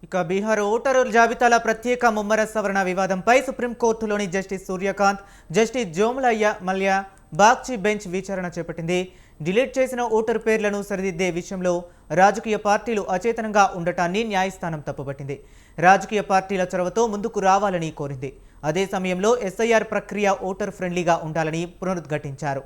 ఇక బీహార్ ఓటరు జాబితాల ప్రత్యేక ముమ్మర సవరణ వివాదంపై సుప్రీంకోర్టులోని justice Surya Kant, justice జోములయ్య Mallya Bagchi bench విచారణ చేపట్టింది. డిలీట్ చేసిన ఓటరు పేర్లను సరిదిద్దే విషయంలో రాజకీయ పార్టీలు అచేతనంగా ఉండటాన్ని న్యాయస్థానం తప్పుపట్టింది. రాజకీయ పార్టీల చొరవతో ముందుకు రావాలని కోరింది. అదే సమయంలో ఎస్ఐఆర్ ప్రక్రియ ఓటర్ ఫ్రెండ్లీగా ఉండాలని పునరుద్ఘాటించారు.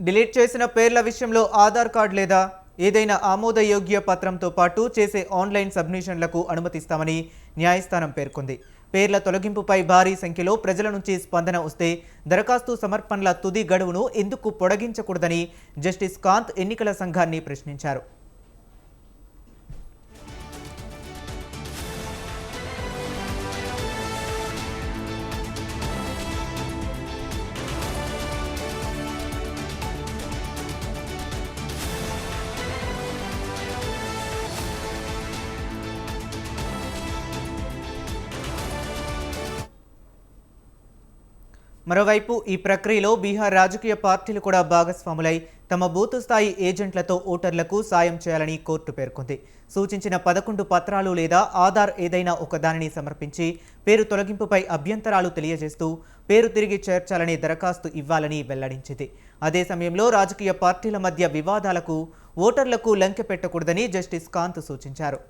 డిలీట్ చేసిన పేర్ల విషయంలో ఆధార్ కార్డు లేదా ఏదైనా ఆమోదయోగ్య పత్రంతో పాటు చేసే ఆన్లైన్ సబ్మిషన్లకు అనుమతిస్తామని న్యాయస్థానం పేర్కొంది. పేర్ల తొలగింపుపై భారీ సంఖ్యలో ప్రజల నుంచి స్పందన వస్తే దరఖాస్తు సమర్పణల తుది గడువును ఎందుకు పొడిగించకూడదని జస్టిస్ కాంత్ ఎన్నికల సంఘాన్ని ప్రశ్నించారు. మరోవైపు ఈ ప్రక్రియలో బీహార్ రాజకీయ పార్టీలు కూడా భాగస్వాములై తమ బూత్ స్థాయి ఏజెంట్లతో ఓటర్లకు సాయం చేయాలని కోర్టు పేర్కొంది. సూచించిన 11 పత్రాలు లేదా ఆధార్ ఏదైనా ఒక దానిని సమర్పించి పేరు తొలగింపుపై అభ్యంతరాలు తెలియజేస్తూ పేరు తిరిగి చేర్చాలని దరఖాస్తు ఇవ్వాలని వెల్లడించింది. అదే సమయంలో రాజకీయ పార్టీల మధ్య వివాదాలకు ఓటర్లకు లంకె పెట్టకూడదని జస్టిస్ కాంత్ సూచించారు.